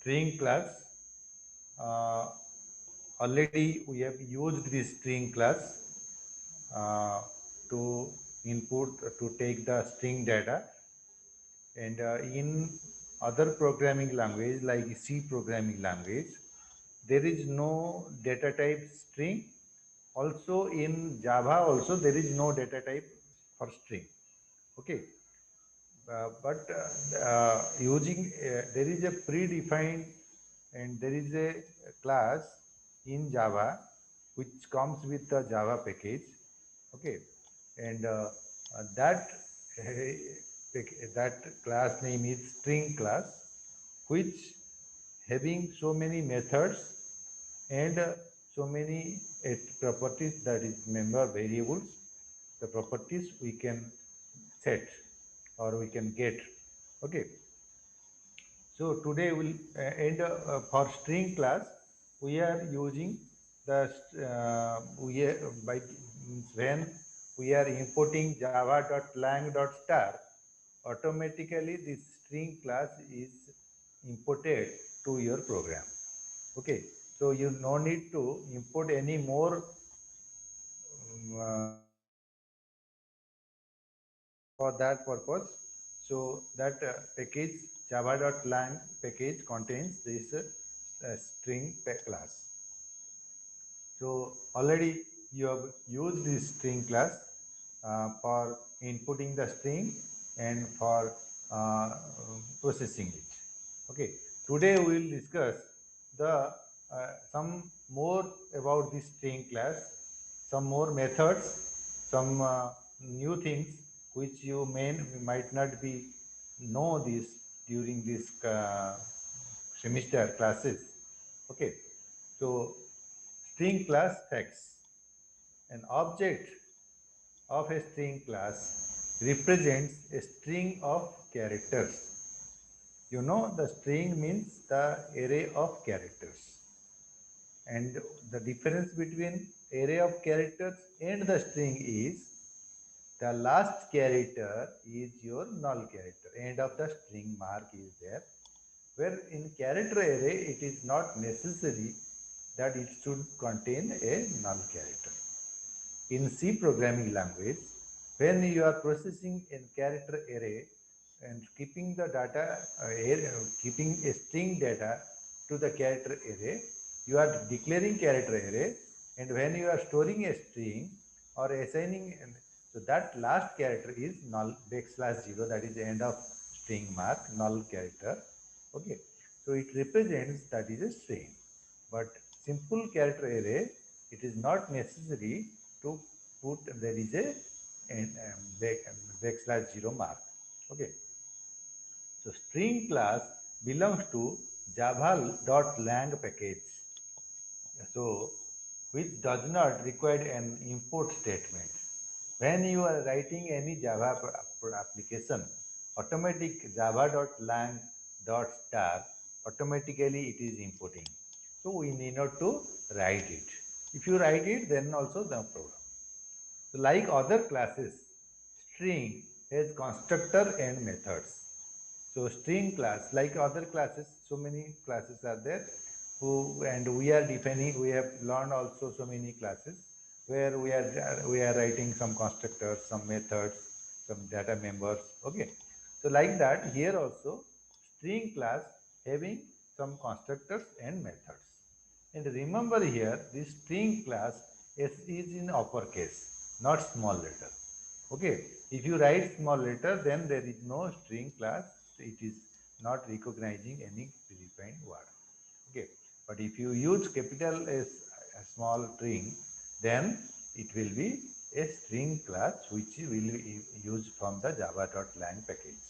string class. Uh, Already we have used this string class uh, to input to take the string data, and in other programming language like C programming language, there is no data type string. Also in Java also there is no data type for string. Okay, but using there is a predefined and there is a class in Java which comes with the Java package. Okay, and that that class name is string class, which having so many methods and so many properties, that is member variables, the properties we can set or we can get. Okay, so today we'll end for string class we are using the by when we are importing java.lang.star, automatically this string class is imported to your program. Okay, so you no need to import any more for that purpose. So that package java.lang package contains this string class. So already you have used this string class for inputting the string and for processing it. Okay. Today we will discuss the some more about this string class, some more methods, some new things which you might not be know this during this semester classes. Okay. So string class facts. An object of a string class represents a string of characters. You know, the string means the array of characters. And the difference between array of characters and the string is the last character is your null character. End of the string mark is there. Where in character array, it is not necessary that it should contain a null character. In C programming language, when you are processing a character array and keeping the data, keeping a string data to the character array, you are declaring character array, and when you are storing a string or assigning, so that last character is null \0, that is the end of string mark, null character. Okay, so it represents that is a string. But simple character array, it is not necessary to put there is a \0 mark. Okay, so string class belongs to java.lang package, so which does not require an import statement. When you are writing any Java application, automatic java.lang.star, automatically it is importing. So we need not to write it. If you write it, then also no problem. So like other classes, string has constructor and methods. So string class, like other classes, so many classes are there who, and we are defining, we have learned also so many classes where we are writing some constructors, some methods, some data members. Okay. So like that here also string class having some constructors and methods. And remember here this string class is in uppercase, not small letter. Okay, if you write small letter, then there is no string class. It is not recognizing any predefined word. Okay, but if you use capital S, a small string, then it will be a string class which will be used from the java.lang package.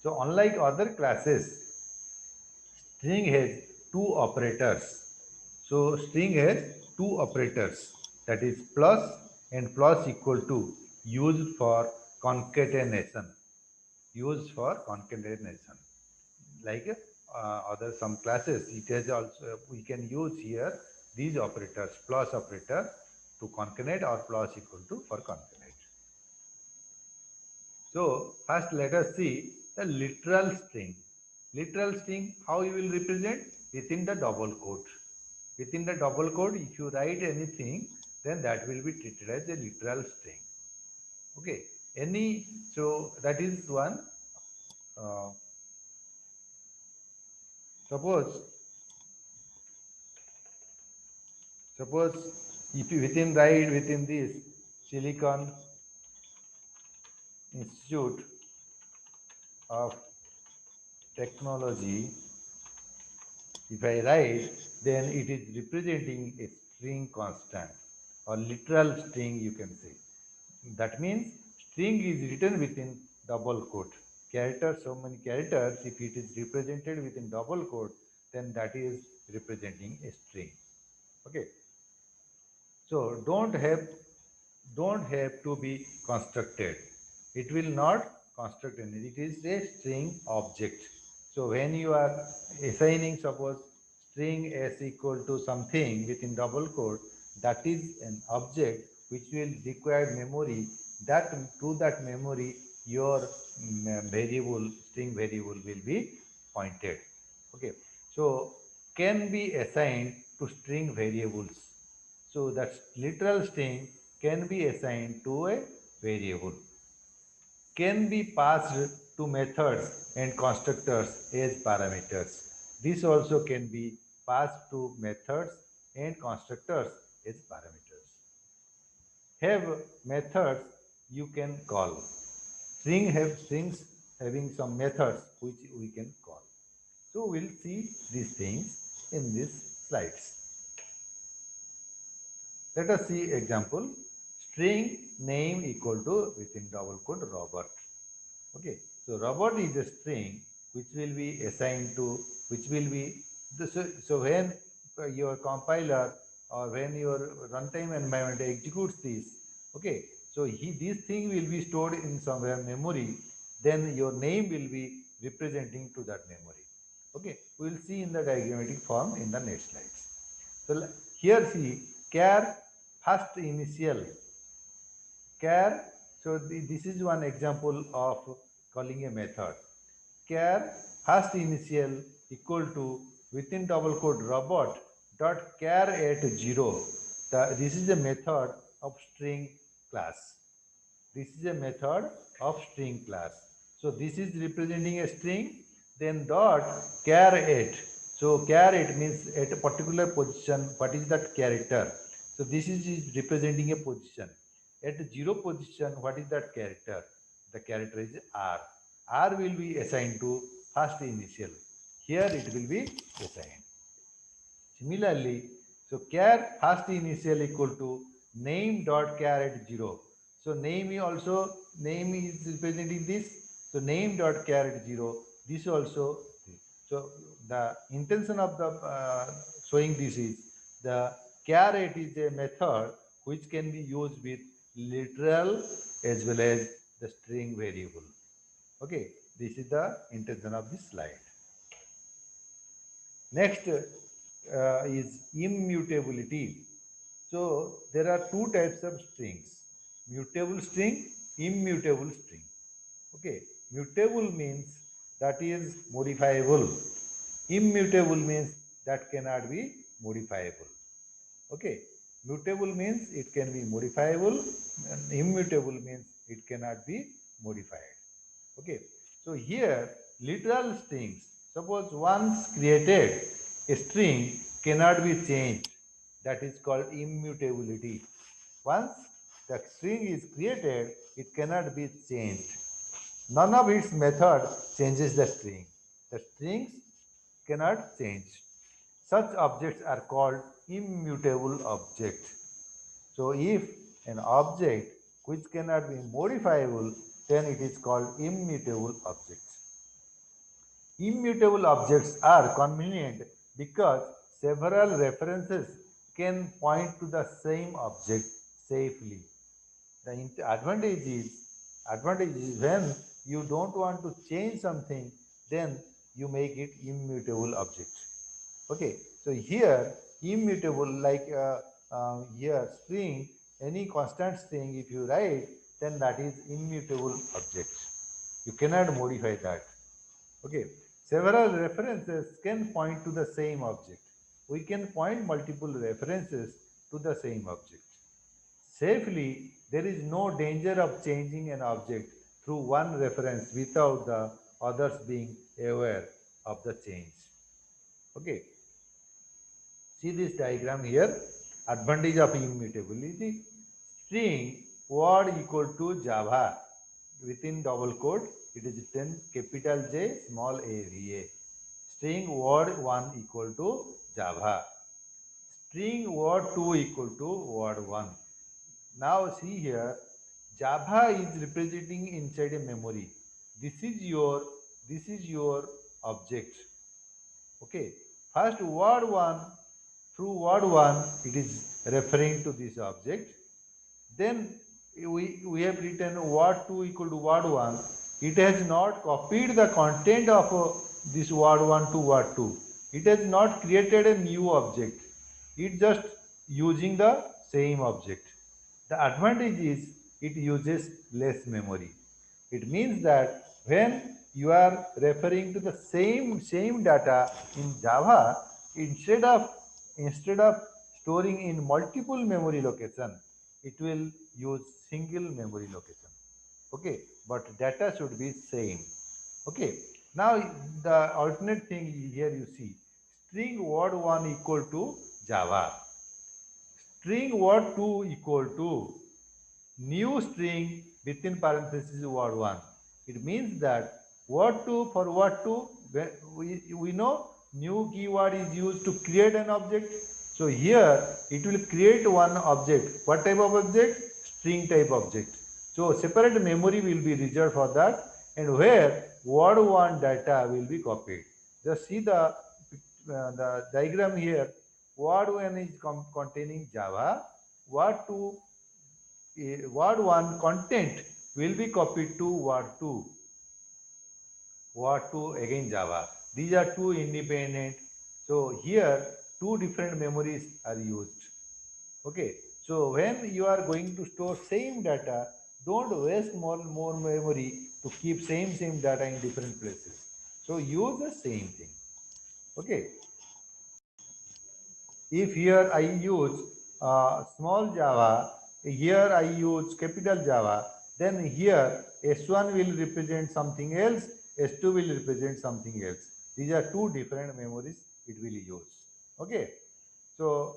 So unlike other classes, string has two operators. So string has two operators, that is plus and plus equal to, used for concatenation. Used for concatenation. Like other some classes, it has also we can use here these operators, plus operator to concatenate or plus equal to for concatenate. So first let us see the literal string. Literal string, how you will represent? Within the double quote. Within the double quote, if you write anything, then that will be treated as a literal string. Okay. So that is one. Uh, suppose, suppose if you write within this Silicon Institute of Technology, if I write, then it is representing a string constant or literal string, you can say. That means string is written within double quote. Characters, so many characters, if it is represented within double quote, then that is representing a string. Okay. So don't have to be constructed. It will not construct anything. It is a string object. So when you are assigning, suppose string s equal to something within double quote, that is an object which will require memory. That to that memory your variable string variable will be pointed. Okay. So can be assigned to string variables. So that literal string can be assigned to a variable, can be passed to methods and constructors as parameters. This also can be passed to methods and constructors as parameters. Have methods you can call. Strings having some methods which we can call. So we'll see these things in these slides. Let us see example. String name equal to within double quote Robert. Okay, so Robert is a string which will be assigned to which will be so when your compiler or when your runtime environment executes this, okay, so this thing will be stored in somewhere memory. Then your name will be representing to that memory. Okay, we will see in the diagrammatic form in the next slides. So here see char first initial char. So this is one example of calling a method. Char first initial equal to within double quote robot dot char at 0. This is a method of string class. This is a method of string class. So this is representing a string, then dot char at. So char at means at a particular position, what is that character? So this is representing a position. At 0 position, what is that character? The character is R. R will be assigned to first initial. Here it will be assigned. Similarly, so char first initial equal to name dot char at 0. So name is representing this. So name dot char at 0. This also. So the intention of the showing this is the char at is a method which can be used with literal as well as the string variable. Okay, this is the intention of this slide. Next is immutability. So there are two types of strings: mutable string, immutable string. Okay, mutable means that is modifiable. Immutable means that cannot be modifiable. Okay, mutable means it can be modifiable, and immutable means it cannot be modified. Okay, so here literal strings, suppose once created, a string cannot be changed. That is called immutability. Once the string is created, it cannot be changed. None of its method changes the string. The strings cannot change. Such objects are called immutable objects. So if an object which cannot be modifiable, then it is called immutable objects. Immutable objects are convenient because several references can point to the same object safely. The advantage is when you don't want to change something, then you make it immutable object. Okay, so here immutable, like here string, any constant string if you write, then that is immutable object. You cannot modify that. Okay, Several references can point to the same object. We can point multiple references to the same object. Safely, there is no danger of changing an object through one reference without the others being aware of the change. Okay. See this diagram here. Advantage of immutability. String word equal to Java within double quote. It is written capital J small a v a. String word 1 equal to Java. String word 2 equal to word 1. Now see here, Java is representing inside a memory. This is your object. Okay. First word 1, through word 1 it is referring to this object. Then we have written word 2 equal to word 1. It has not copied the content of this word 1 to word 2. It has not created a new object. It just using the same object. The advantage is it uses less memory. It means that when you are referring to the same data in Java, instead of storing in multiple memory location, it will use single memory location. Okay, but data should be same. Okay, now the alternate thing here you see, string word 1 equal to Java, string word 2 equal to new string within parenthesis word 1. It means that word 2 for word 2, we know new keyword is used to create an object. So here it will create one object. What type of object? String type object. So separate memory will be reserved for that, and where word 1 data will be copied. Just see the diagram here. Word 1 is containing Java. Word 2 word 1 content will be copied to word 2. Word 2 again Java. These are two independent. So here two different memories are used. Okay. So when you are going to store same data, don't waste more memory to keep same data in different places. So use the same thing. Okay. If here I use small Java, here I use capital Java, then here S1 will represent something else, S2 will represent something else. These are two different memories it will use. Okay. So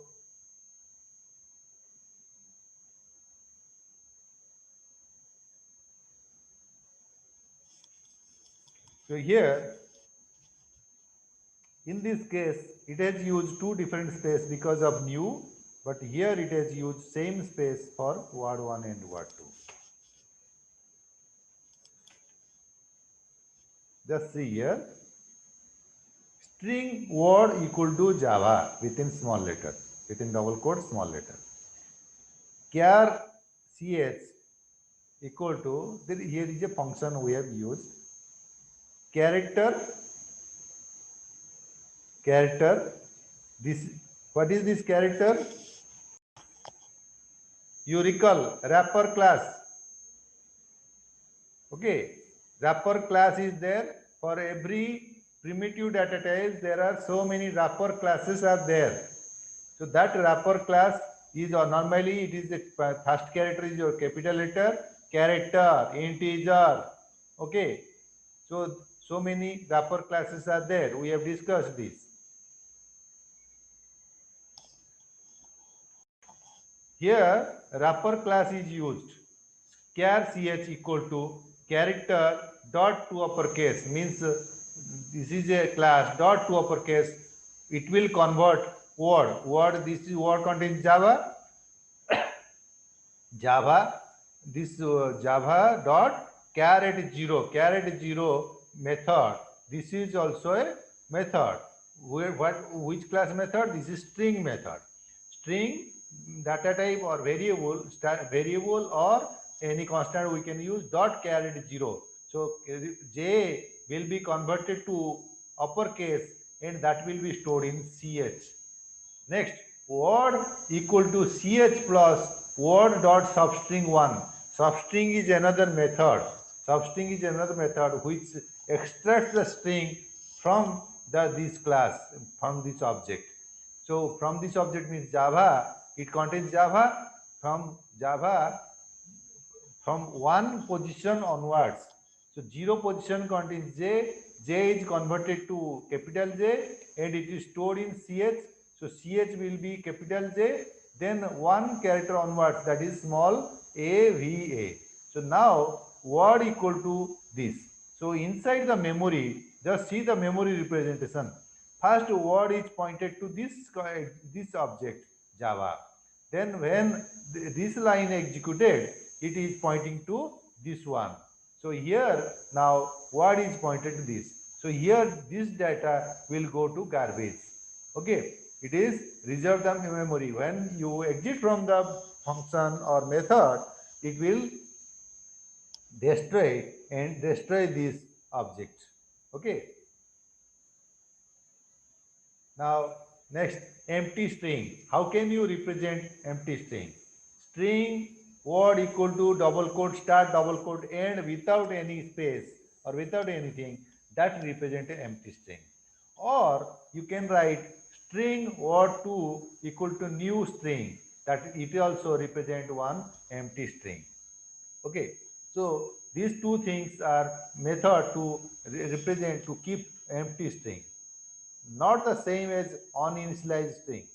here in this case it has used two different space because of new, but here it has used same space for word 1 and word 2. Just see here, string word equal to Java within small letter, within double quote small letter. Char ch equal to, here is a function we have used, character, this, what is this character? You recall wrapper class. Okay, wrapper class is there. For every primitive data type, there are so many wrapper classes are there. So that wrapper class is normally it is the first character is your capital letter, character, integer. Okay, so many wrapper classes are there. We have discussed this. Here wrapper class is used. Char ch equal to character dot to uppercase means this is a class dot to uppercase. It will convert word. This is word contains Java. This Java dot char at zero method. This is also a method. Which class method? This is string method. String data type or variable or any constant we can use dot char at 0. So J will be converted to uppercase and that will be stored in CH. Next, word equal to CH plus word dot substring 1. Substring is another method. Substring is another method which extracts the string from this class, from this object. So from this object means Java, it contains Java. From Java, from one position onwards. So 0 position contains J, J is converted to capital J and it is stored in CH. So CH will be capital J, then one character onwards, that is small a V A. So now word equal to this. So inside the memory, just see the memory representation. First word is pointed to this object Java. Then when this line executed, it is pointing to this one. So here now word is pointed to this. So here this data will go to garbage. Okay, it is reserved the memory. When you exit from the function or method, it will destroy this object. Okay. Now next, empty string. How can you represent empty string? String word equal to double quote start, double quote end without any space or without anything, that represent an empty string. Or you can write string word 2 equal to new string, that it also represent one empty string. Okay, so these two things are method to represent, to keep empty string. Not the same as uninitialized string.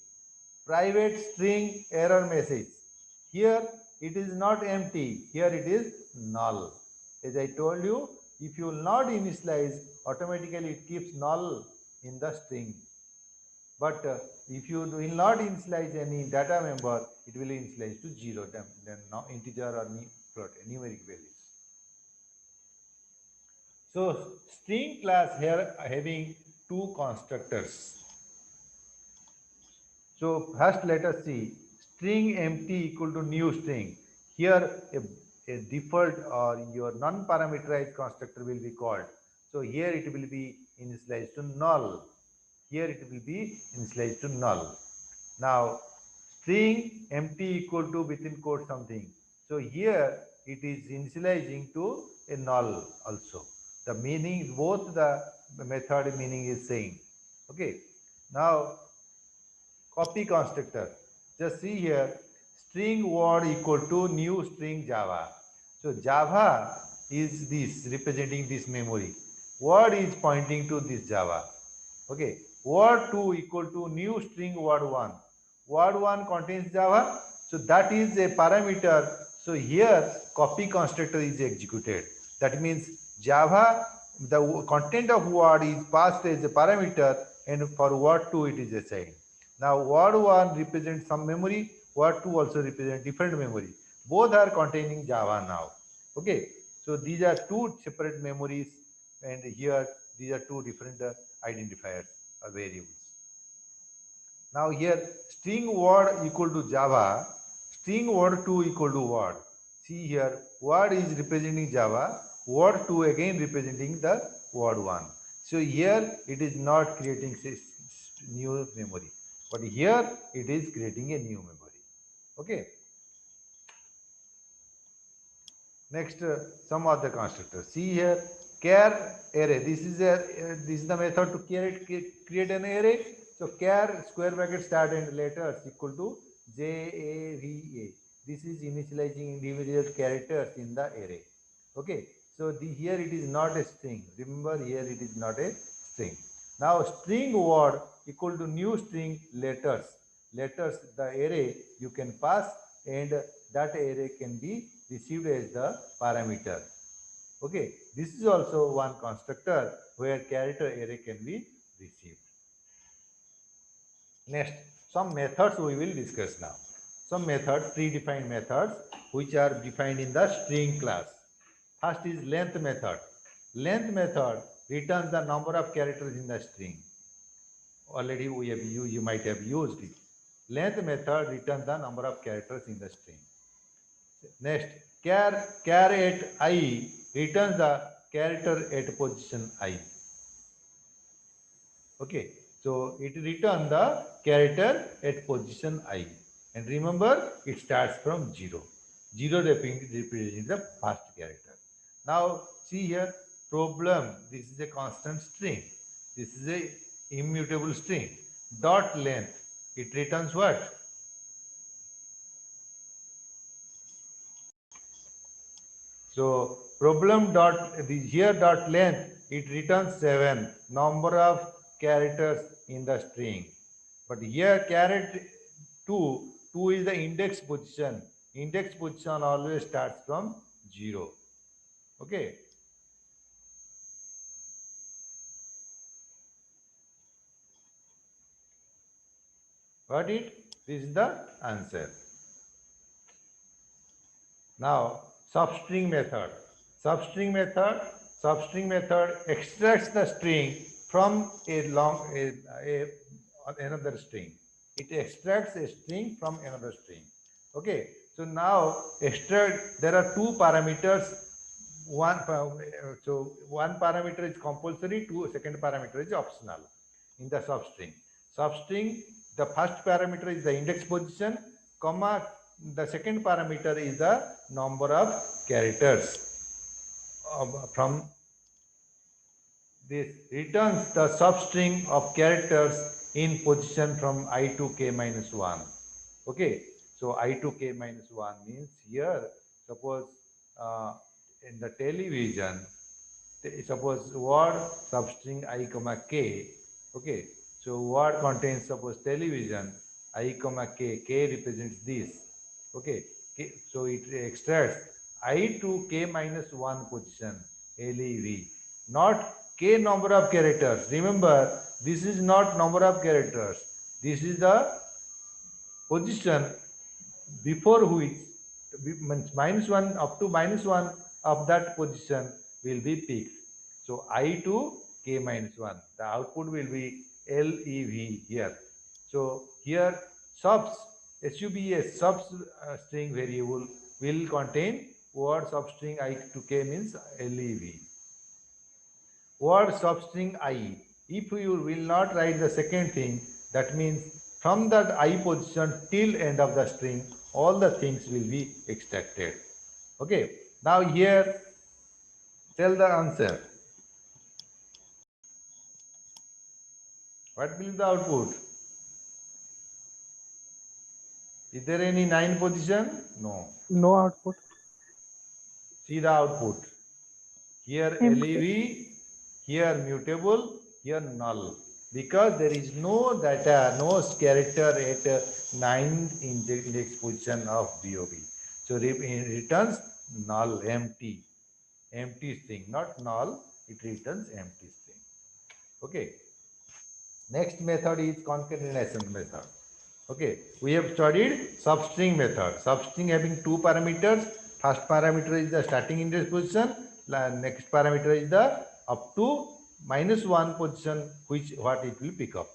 Private string error message. Here it is not empty, here it is null. As I told you, if you will not initialize, automatically it keeps null in the string. But if you will not initialize any data member, it will initialize to 0, then no integer or float, numeric values. So string class here having two constructors. So first let us see string empty equal to new string. Here a default or your non-parameterized constructor will be called. So here it will be initialized to null. Here it will be initialized to null. Now string empty equal to within quote something. So here it is initializing to a null also. The meaning, both the method meaning is same. Okay. Now copy constructor. Just see here, string word equal to new string Java. So Java is this, representing this memory. Word is pointing to this Java. Okay. Word 2 equal to new string word 1. Word 1 contains Java. So that is a parameter. So here copy constructor is executed. That means Java, the content of word is passed as a parameter, and for word 2 it is assigned. Now word 1 represents some memory, word 2 also represents different memory. Both are containing Java now. Okay. So these are two separate memories, and here these are two different identifiers or variables. Now here string word equal to Java, string word 2 equal to word. See here, word is representing Java, word 2 again representing the word 1. So here it is not creating new memory, but here it is creating a new memory. Okay. Next, some other constructors. See here, char array. This is the method to create an array. So char square bracket start and letters equal to JAVA. This is initializing individual characters in the array. Okay. So here it is not a string. Remember, here it is not a string. Now string word equal to new string letters. Letters, the array you can pass, and that array can be received as the parameter. Okay, this is also one constructor where character array can be received. Next, some methods we will discuss now. Some methods, predefined methods, which are defined in the string class. First is length method. Length method returns the number of characters in the string. Already you might have used it. Length method returns the number of characters in the string. Next, char at I returns the character at position I. Okay, so it returns the character at position I. And remember, it starts from 0. 0 representing the first character. Now, see here, problem. This is a constant string. This is a immutable string. Dot length, it returns what? So problem dot here dot length, it returns 7 number of characters in the string. But here character 2 is the index position. Index position always starts from 0. Okay. Got it? This is the answer. Now, substring method. Substring method extracts the string from another string. It extracts a string from another string. Okay. So now there are two parameters. One parameter is compulsory. Second parameter is optional in the substring. Substring, the first parameter is the index position, comma, the second parameter is the number of characters. From this returns the substring of characters in position from I to k minus 1. Okay, so I to k minus 1 means here, suppose in the television, suppose word substring I comma k. Okay, so word contains suppose television I comma k represents this. Okay, so it extracts I to k minus 1 position LEV, not k number of characters. Remember, this is not number of characters. This is the position before which minus 1 up to minus 1 of that position will be picked. So I to k minus 1. The output will be LEV here. So here subs string variable will contain word substring I to k means LEV. Word substring I. If you will not write the second thing, that means from that I position till end of the string, all the things will be extracted. Okay. Now here, tell the answer. What will be the output? Is there any 9 position? No. No output. See the output. Here LEV, here mutable, here null. Because there is no data, no character at 9th index position of BOB. So it returns null, empty string, not null, it returns empty string. Okay. Next method is concatenation method. Okay, we have studied substring method. Substring having two parameters. First parameter is the starting index position. Next parameter is the up to minus 1 position, what it will pick up.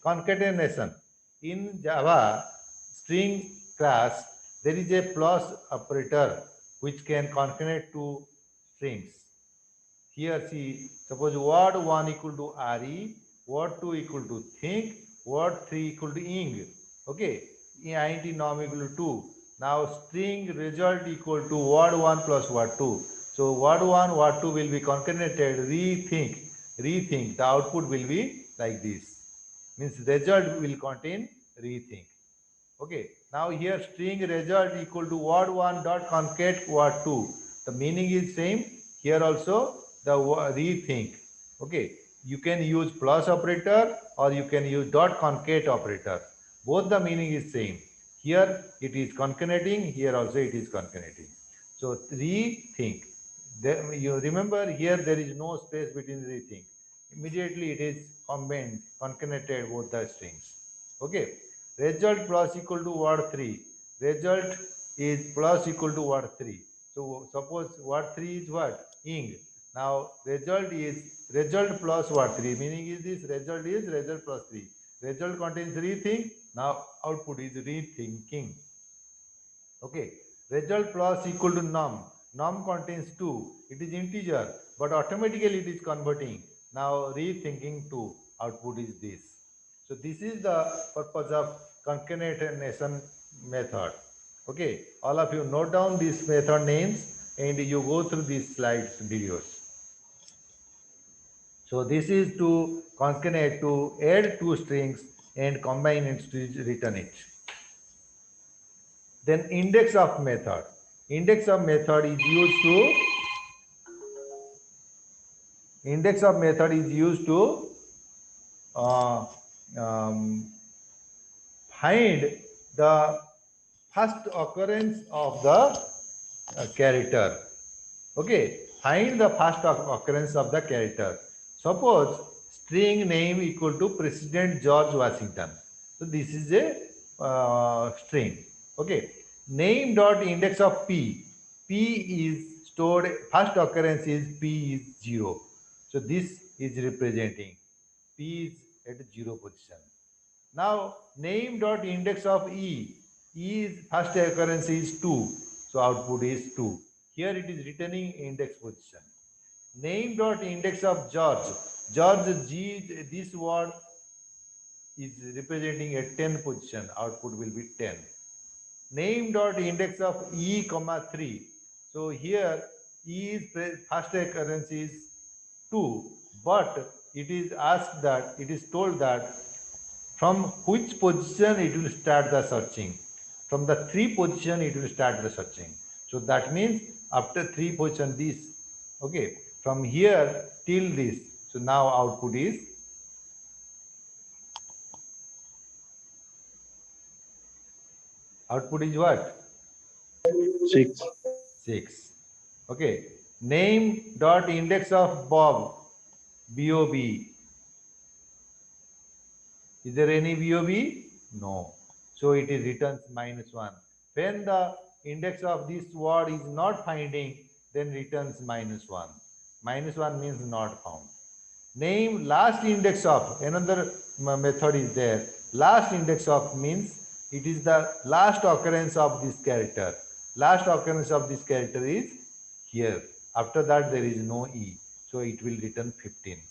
Concatenation. In Java string class, there is a plus operator which can concatenate two strings. Here see, suppose word 1 equal to RE, word 2 equal to think, word 3 equal to ing. Okay, int nom equal to 2. Now string result equal to word 1 plus word 2. So word 1, word 2 will be concatenated, rethink. The output will be like this. Means result will contain rethink. Okay, now here string result equal to word 1 dot concate word 2. The meaning is same. Here also the rethink. Okay, you can use plus operator or you can use dot concate operator. Both the meaning is same. Here it is concatenating, here also it is concatenating. So rethink. You remember here there is no space between rethink. Immediately it is combined, concatenated both the strings. Okay. Result plus equal to word 3. Result is plus equal to word 3. So suppose word 3 is what? Ing. Now result is result plus word 3. Meaning is this result is result plus 3. Result contains rethink. Now output is rethinking. Okay. Result plus equal to num. Num contains 2. It is integer, but automatically it is converting. Now rethinking 2. Output is this. So this is the purpose of concatenation method. Okay, all of you note down these method names and you go through these slides videos. So this is to concatenate, to add two strings and combine it to return it. Then index of method. Index of method is used to uh, um, find the first occurrence of the character. Okay, find the first occurrence of the character. Suppose string name equal to President George Washington. So this is a string. Okay, name dot index of p. P is stored. First occurrence is p is 0. So this is representing p is at 0 position. Now name dot index of E. E is first occurrence is 2. So output is 2. Here it is returning index position. Name dot index of George. George G, this word is representing a 10 position. Output will be 10. Name dot index of E comma 3. So here E is first occurrence is 2, but it is asked that, it is told that from which position it will start the searching. From the 3 position it will start the searching. So that means after 3 position this, okay, from here till this. So now output is what? 6. 6. Okay. Name dot index of Bob, Bob. Is there any Bob? No. So it is returns -1. When the index of this word is not finding, then returns -1. -1 means not found. Name last index of, another method is there. Last index of means it is the last occurrence of this character. Last occurrence of this character is here. After that there is no E. So it will return 15.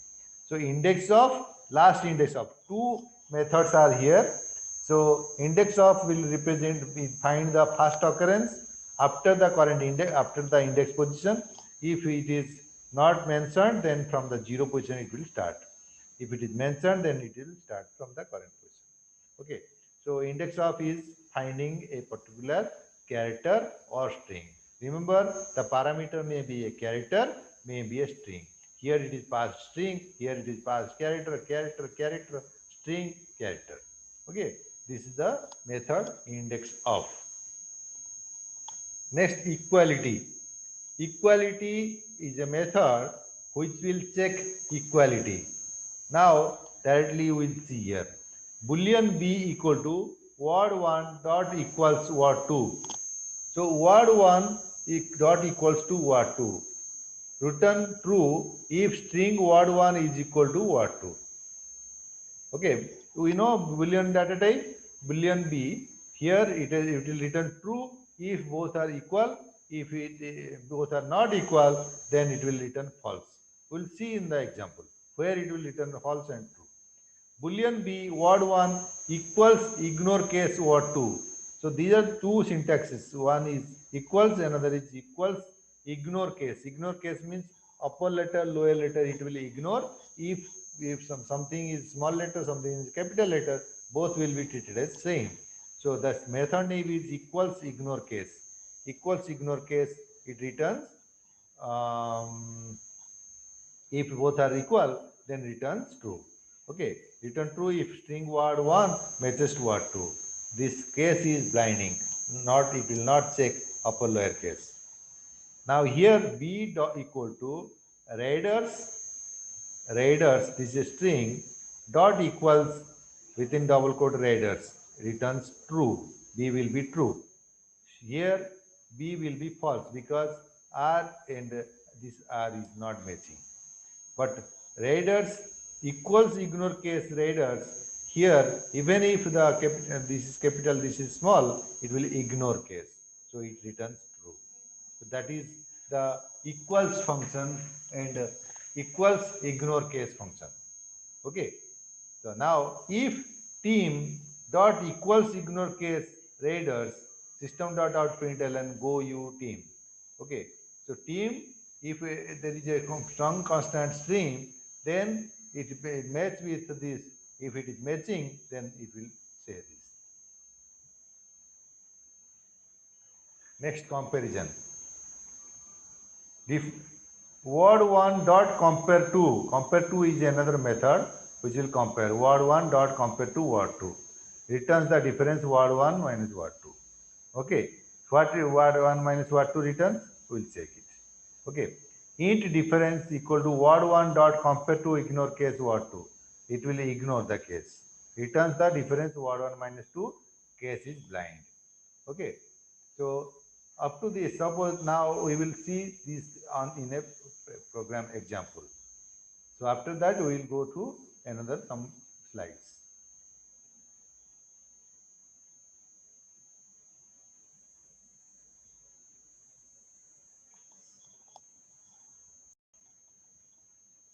So index of, last index of, two methods are here. So index of will represent, find the first occurrence after the current index, after the index position. If it is not mentioned, then from the 0 position it will start. If it is mentioned, then it will start from the current position. Okay. So index of is finding a particular character or string. Remember, the parameter may be a character, may be a string. Here it is passed string, here it is passed character, character, string, character. Okay. This is the method index of. Next, equality. Equality is a method which will check equality. Now, directly we will see here. Boolean b equal to word1 dot equals word2. So, word1 dot equals to word2. Return true if string word1 is equal to word2. Okay, we know Boolean data type, Boolean b. Here it will return true if both are equal. If both are not equal, then it will return false. We'll see in the example where it will return false and true. Boolean b word1 equals ignore case word2. So these are two syntaxes. One is equals, another is equals ignore case. Ignore case means upper letter, lower letter it will ignore. If something is small letter, something is capital letter, both will be treated as same. So the method name is equals ignore case. Equals ignore case, it returns if both are equal, then returns true. Okay, return true if string word1 matches to word2. This case is blinding. Not, it will not check upper lower case. Now here b dot equal to raiders. Raiders, this is a string, dot equals within double quote raiders returns true. B will be true. Here B will be false because R and this R is not matching. But raiders equals ignore case raiders, here even if the capital, this is capital, this is small, it will ignore case. So it returns true. So that is the equals function and equals ignore case function. Okay. So now if team dot equals ignore case raiders, system dot out println go you team. Okay. So team, if there is a strong constant string, then it match with this. If it is matching, then it will say this. Next comparison. Word 1 dot compare to. Compare to is another method which will compare. Word 1 dot compare to word 2. Returns the difference word 1 minus word 2. Okay. What word 1 minus word 2 returns? We will check it. Okay. Int difference equal to word 1 dot compare to ignore case word 2. It will ignore the case. Returns the difference word 1 minus 2. Case is blind. Okay. So up to this, suppose now we will see this in a program example. So after that, we will go to another some slides.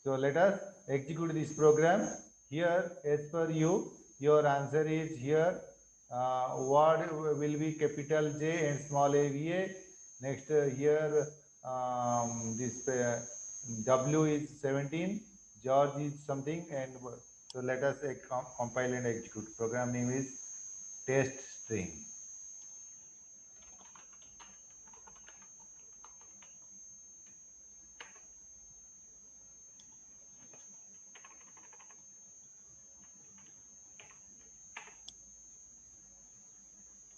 So let us execute this program. Here, as per you, your answer is here. Word will be capital J and small a V A. Next, here, this W is 17, George is something, and so let us compile and execute. Program name is test string.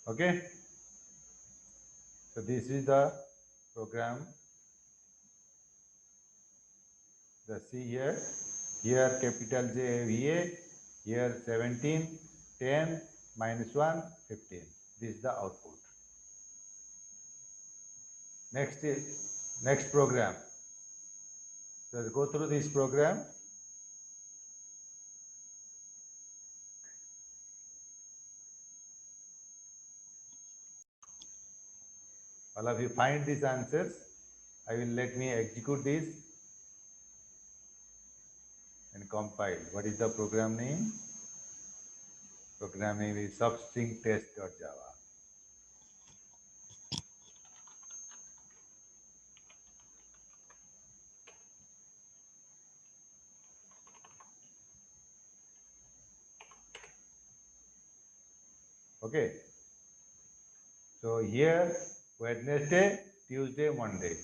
Okay. So this is the program. The C here. Here capital J V A. Here 17, 10, minus 1, 15. This is the output. Next program. So let's go through this program. All of you find these answers. I will let me execute this and compile. What is the program name? Program name is substring test.java. Okay. So here Wednesday, Tuesday, Monday.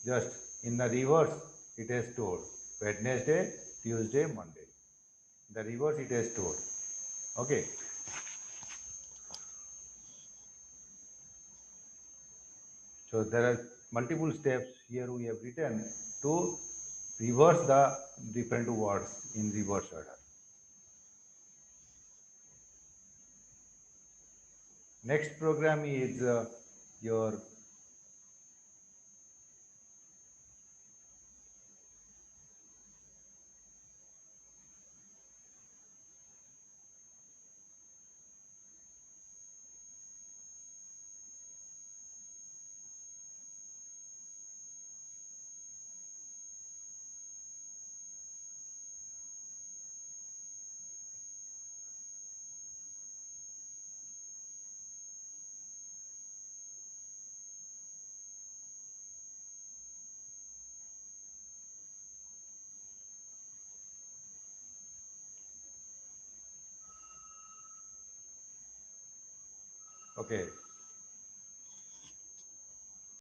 Just in the reverse it has stored. Wednesday, Tuesday, Monday. The reverse it has stored. Okay. So there are multiple steps here we have written to reverse the different words in reverse order. Next program is your okay.